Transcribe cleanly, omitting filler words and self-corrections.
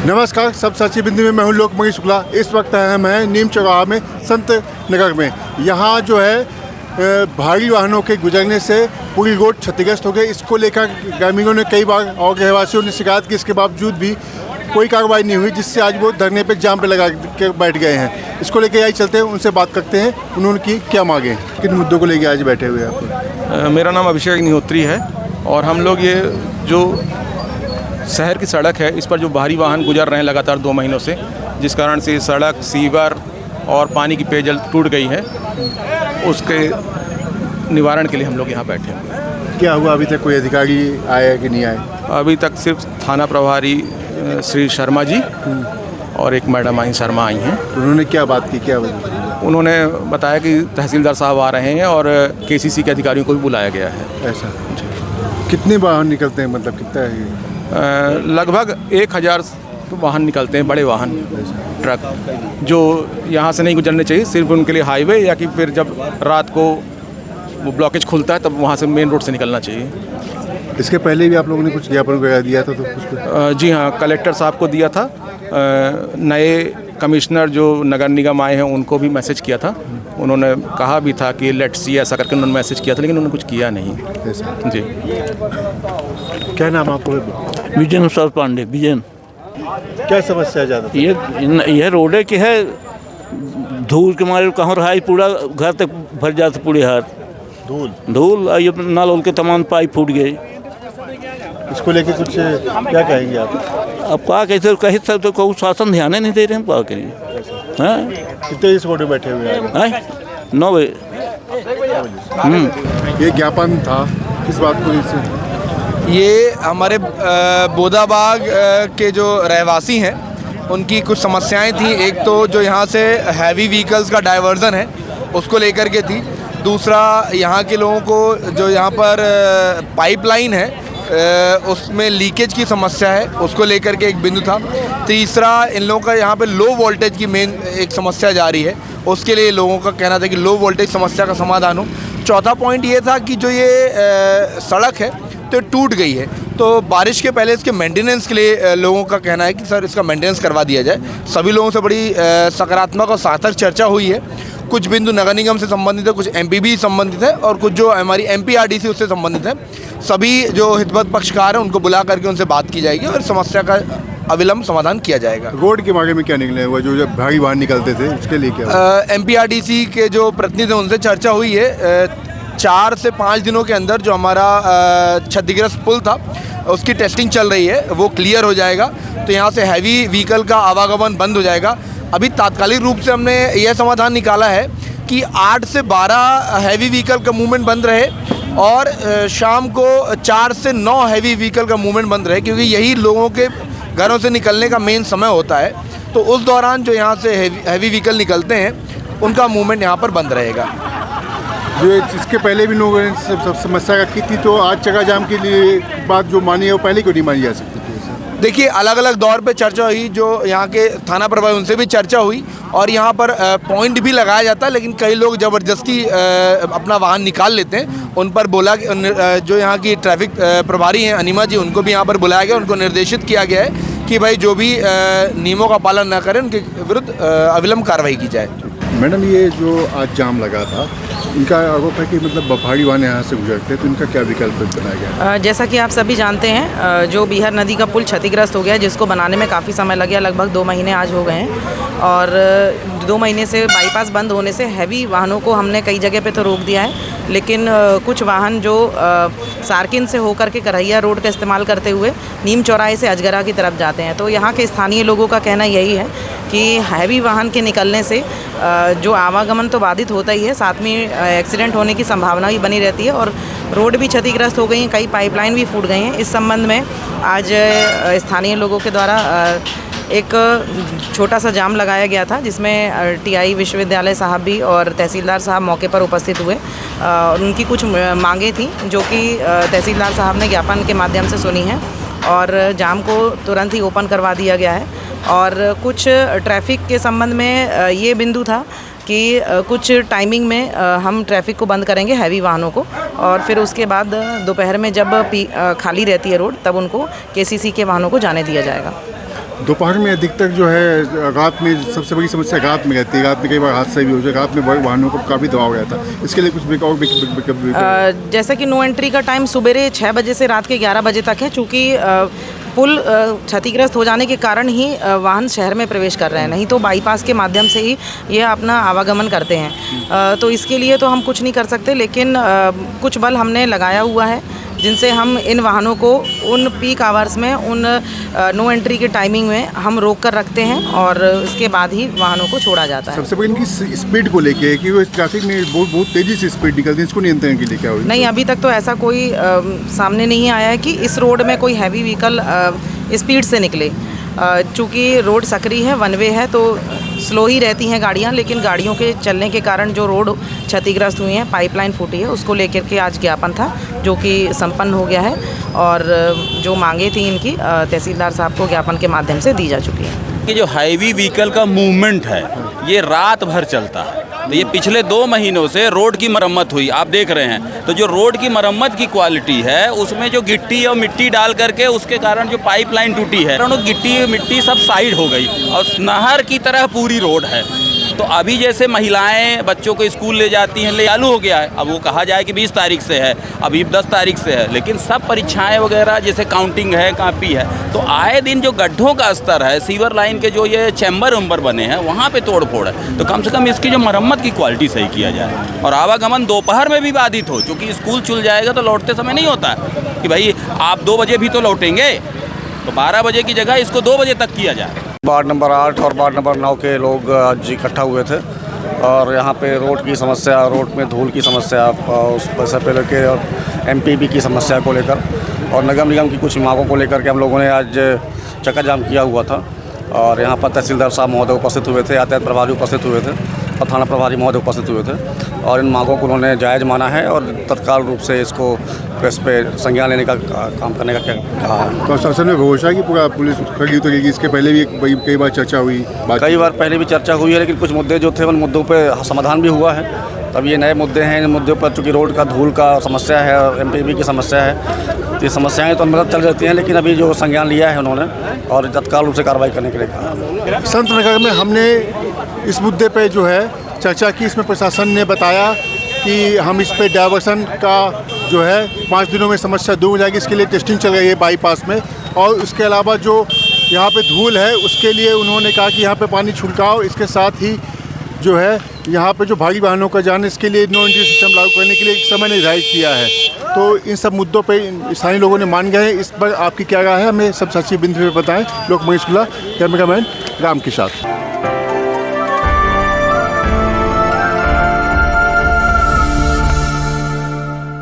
नमस्कार, सब साची बिंदु में मैं हूँ लोकमणि शुक्ला। इस वक्त हम हैं नीम चौराहा में, संत नगर में। यहाँ जो है भारी वाहनों के गुजरने से पूरी रोड क्षतिग्रस्त हो गई। इसको लेकर ग्रामीणों ने कई बार और रहवासियों ने शिकायत की, इसके बावजूद भी कोई कार्रवाई नहीं हुई, जिससे आज वो धरने पे जाम पे लगा के बैठ गए हैं। इसको लेकर यही चलते हैं, उनसे बात करते हैं, उन्होंने की क्या मांगे, किन मुद्दों को लेकर आज बैठे हुए हैं। मेरा नाम अभिषेक निहोत्री है और हम लोग ये जो शहर की सड़क है, इस पर जो भारी वाहन गुजर रहे हैं लगातार 2 महीनों से, जिस कारण से सड़क, सीवर और पानी की पेयजल टूट गई है, उसके निवारण के लिए हम लोग यहाँ बैठे हुए हैं। क्या हुआ, अभी तक कोई अधिकारी आया कि नहीं आए? अभी तक सिर्फ थाना प्रभारी श्री शर्मा जी और एक मैडम आई शर्मा आई हैं। उन्होंने क्या बात की, क्या वजह? उन्होंने बताया कि तहसीलदार साहब आ रहे हैं और केसीसी के अधिकारियों को भी बुलाया गया है। ऐसा? कितने वाहन निकलते हैं, मतलब कितना है? लगभग 1000 वाहन निकलते हैं, बड़े वाहन, ट्रक, जो यहाँ से नहीं गुजरने चाहिए, सिर्फ उनके लिए हाईवे, या कि फिर जब रात को वो ब्लॉकेज खुलता है तब वहाँ से मेन रोड से निकलना चाहिए। इसके पहले भी आप लोगों ने कुछ ज्ञापन वगैरह दिया था? तो कुछ जी हाँ, कलेक्टर साहब को दिया था, नए कमिश्नर जो नगर निगम आए हैं उनको भी मैसेज किया था। उन्होंने कहा भी था कि लेट्स सी, ऐसा करके उन्होंने मैसेज किया था, लेकिन उन्होंने कुछ किया नहीं। ऐसा? जी। क्या नाम आपको? विजय प्रसाद पांडे। विजय, क्या समस्या ज़्यादा? ये रोडे की है, धूल के मारे कहाँ रहा, पूरा घर तक भर जाता, पूरे हाथ धूल ये नल के तमाम पाइप फूट गए। इसको लेके कुछ क्या कहेंगे आप? अब क्या कैसे कह सकते, कोई शासन ध्यान नहीं दे रहे हैं, क्या करें? हाँ, कितने इस रोड पे बैठे हुए हैं? 9 बजे। ये ज्ञापन था किस बात को? इससे ये हमारे बोदाबाग के जो रहवासी हैं उनकी कुछ समस्याएं थी। एक तो जो यहाँ से हैवी व्हीकल्स का डाइवर्जन है उसको लेकर के थी। दूसरा, यहाँ के लोगों को जो यहाँ पर पाइपलाइन है उसमें लीकेज की समस्या है, उसको लेकर के एक बिंदु था। तीसरा, इन लोगों का यहाँ पे लो वोल्टेज की मेन एक समस्या जारी है, उसके लिए लोगों का कहना था कि लो वोल्टेज समस्या का समाधान हो। चौथा पॉइंट ये था कि जो ये सड़क है तो टूट गई है, तो बारिश के पहले इसके मेंटेनेंस के लिए लोगों का कहना है कि सर इसका मेंटेनेंस करवा दिया जाए। सभी लोगों से बड़ी सकारात्मक और सार्थक चर्चा हुई है। कुछ बिंदु नगर निगम से संबंधित है, कुछ एमपीबी संबंधित है और कुछ जो हमारी एमपीआरडीसी उससे संबंधित है। सभी जो हितवत पक्षकार हैं उनको बुला करके उनसे बात की जाएगी और समस्या का अविलंब समाधान किया जाएगा। रोड के बारे में क्या निकले हुआ, जो भारी वाहन निकलते थे उसके लिए क्या? एमपीआरडीसी के जो प्रतिनिधि हैं उनसे चर्चा हुई है। 4 से 5 दिनों के अंदर जो हमारा क्षतिग्रस्त पुल था उसकी टेस्टिंग चल रही है, वो क्लियर हो जाएगा, तो यहाँ से हैवी व्हीकल का आवागमन बंद हो जाएगा। अभी तात्कालिक रूप से हमने यह समाधान निकाला है कि 8 से 12 हैवी व्हीकल का मूवमेंट बंद रहे और शाम को 4 से 9 हैवी व्हीकल का मूवमेंट बंद रहे, क्योंकि यही लोगों के घरों से निकलने का मेन समय होता है। तो उस दौरान जो यहाँ से हैवी व्हीकल निकलते हैं उनका मूवमेंट यहाँ पर बंद रहेगा। जो इसके पहले भी लोगों ने सब समस्या की थी, तो आज चक्का जाम के लिए बात जो मानी है वो पहले क्यों नहीं मानी जा सकती थी? देखिए, अलग अलग दौर पे चर्चा हुई, जो यहाँ के थाना प्रभारी उनसे भी चर्चा हुई और यहाँ पर पॉइंट भी लगाया जाता है, लेकिन कई लोग ज़बरदस्ती अपना वाहन निकाल लेते हैं। उन पर बोला, जो यहाँ की ट्रैफिक प्रभारी हैं अनिमा जी, उनको भी यहाँ पर बुलाया गया, उनको निर्देशित किया गया है कि भाई जो भी नियमों का पालन न करें उनके विरुद्ध अविलंब कार्रवाई की जाए। मैडम, ये जो आज जाम लगा था, इनका आरोप है कि मतलब भारी वाहन यहाँ से गुजरते हैं, तो इनका क्या विकल्प बनाया गया? जैसा कि आप सभी जानते हैं, जो बिहार नदी का पुल क्षतिग्रस्त हो गया, जिसको बनाने में काफ़ी समय लग गया, लगभग 2 महीने आज हो गए हैं, और 2 महीने से बाईपास बंद होने से हैवी वाहनों को हमने कई जगह पे तो रोक दिया है, लेकिन कुछ वाहन जो सारकिन से होकर के करैया रोड का इस्तेमाल करते हुए नीम चौराहे से अजगरा की तरफ जाते हैं। तो यहाँ के स्थानीय लोगों का कहना यही है कि हैवी वाहन के निकलने से जो आवागमन तो बाधित होता ही है, साथ में एक्सीडेंट होने की संभावना भी बनी रहती है और रोड भी क्षतिग्रस्त हो गई हैं, कई पाइपलाइन भी फूट गई हैं। इस संबंध में आज स्थानीय लोगों के द्वारा एक छोटा सा जाम लगाया गया था, जिसमें टीआई विश्वविद्यालय साहब भी और तहसीलदार साहब मौके पर उपस्थित हुए। उनकी कुछ मांगें थी जो कि तहसीलदार साहब ने ज्ञापन के माध्यम से सुनी हैं और जाम को तुरंत ही ओपन करवा दिया गया है। और कुछ ट्रैफिक के संबंध में ये बिंदु था कि कुछ टाइमिंग में हम ट्रैफिक को बंद करेंगे हैवी वाहनों को, और फिर उसके बाद दोपहर में जब खाली रहती है रोड तब उनको केसीसी के वाहनों को जाने दिया जाएगा। दोपहर में अधिकतर जो है रात में सबसे बड़ी समस्या रात में रहती है। रात में कई बार हादसा भी हो जाए, रात में बड़े वाहनों को काफ़ी दबाव रहता है। इसके लिए कुछ जैसे कि नो एंट्री का टाइम सुबह 6 बजे से रात के 11 बजे तक है, चूँकि पुल क्षतिग्रस्त हो जाने के कारण ही वाहन शहर में प्रवेश कर रहे हैं, नहीं तो बाईपास के माध्यम से ही ये अपना आवागमन करते हैं। तो इसके लिए तो हम कुछ नहीं कर सकते, लेकिन कुछ बल हमने लगाया हुआ है जिनसे हम इन वाहनों को उन पीक आवर्स में, उन नो एंट्री के टाइमिंग में हम रोक कर रखते हैं और इसके बाद ही वाहनों को छोड़ा जाता है। सबसे बड़ी इनकी स्पीड को लेके कि वो ट्रैफिक में बहुत तेज़ी से स्पीड निकलती है, इसको नियंत्रण के लिए क्या हुई? नहीं, अभी तक तो ऐसा कोई सामने नहीं आया है कि इस रोड में कोई हैवी व्हीकल स्पीड से निकले। चूँकि रोड सक्रिय है, वन वे है, तो स्लो ही रहती हैं गाड़ियाँ, लेकिन गाड़ियों के चलने के कारण जो रोड क्षतिग्रस्त हुई हैं, पाइपलाइन फूटी है, उसको लेकर के आज ज्ञापन था जो कि संपन्न हो गया है और जो मांगे थी इनकी तहसीलदार साहब को ज्ञापन के माध्यम से दी जा चुकी है। कि जो हैवी व्हीकल का मूवमेंट है ये रात भर चलता है। तो ये पिछले 2 महीनों से रोड की मरम्मत हुई, आप देख रहे हैं। तो जो रोड की मरम्मत की क्वालिटी है उसमें जो गिट्टी और मिट्टी डाल करके उसके कारण जो पाइपलाइन टूटी है, गिट्टी मिट्टी सब साइड हो गई और नहर की तरह पूरी रोड है। तो अभी जैसे महिलाएं बच्चों को स्कूल ले जाती हैं, ले चालू हो गया है। अब वो कहा जाए कि 20 तारीख से है, अभी 10 तारीख से है, लेकिन सब परीक्षाएं वगैरह जैसे काउंटिंग है, कापी है, तो आए दिन जो गड्ढों का स्तर है, सीवर लाइन के जो ये चैम्बर उम्बर बने हैं वहाँ पे तोड़ फोड़ है। तो कम से कम इसकी जो मरम्मत की क्वालिटी सही किया जाए और आवागमन दोपहर में भी बाधित हो, क्योंकि स्कूल चल जाएगा तो लौटते समय नहीं होता है कि भाई आप 2 बजे भी तो लौटेंगे, तो 12 बजे की जगह इसको 2 बजे तक किया जाए। वार्ड नंबर 8 और वार्ड नंबर 9 के लोग आज इकट्ठा हुए थे और यहाँ पे रोड की समस्या, रोड में धूल की समस्या, उस पैसे पे लेके और एमपीबी की समस्या को लेकर और नगर निगम की कुछ मांगों को लेकर के हम लोगों ने आज चक्का जाम किया हुआ था। और यहाँ पर तहसीलदार साहब महोदय उपस्थित हुए थे, यातायात प्रभारी उपस्थित हुए थे और थाना प्रभारी महोदय उपस्थित हुए थे और इन मांगों को उन्होंने जायज़ माना है और तत्काल रूप से इसको इस पे संज्ञान लेने का काम करने का क्या कहा है। तो शासन ने घोषणा की पूरा पुलिस खड़ी उतरेगी, इसके पहले भी कई बार चर्चा हुई, कई बार पहले भी चर्चा हुई है, लेकिन कुछ मुद्दे जो थे उन मुद्दों पर समाधान भी हुआ है। तब ये नए मुद्दे हैं, इन मुद्दों पर चूँकि रोड का धूल का समस्या है और एमपीबी की समस्या है, तो ये समस्याएं तो मतलब चल जाती हैं, लेकिन अभी जो संज्ञान लिया है उन्होंने और तत्काल रूप से कार्रवाई करने के लिए कहा। संत नगर में हमने इस मुद्दे पे जो है चर्चा की। इसमें प्रशासन ने बताया कि हम इस पे डायवर्सन का जो है 5 दिनों में समस्या दूर हो जाएगी। इसके लिए टेस्टिंग चल रही है बाईपास में, और इसके अलावा जो यहाँ पे धूल है उसके लिए उन्होंने कहा कि यहाँ पे पानी छिड़काव, इसके साथ ही जो है यहाँ पे जो भारी वाहनों का जाने, इसके लिए नो एंट्री सिस्टम लागू करने के लिए एक समय निर्धारित किया है। तो इन सब मुद्दों पे स्थानीय लोगों ने मान गए हैं। इस पर आपकी क्या राय है, हमें सब सच्ची बिंदु पे बताएं। लोकमंच शुक्ला, कैमरामैन राम के साथ।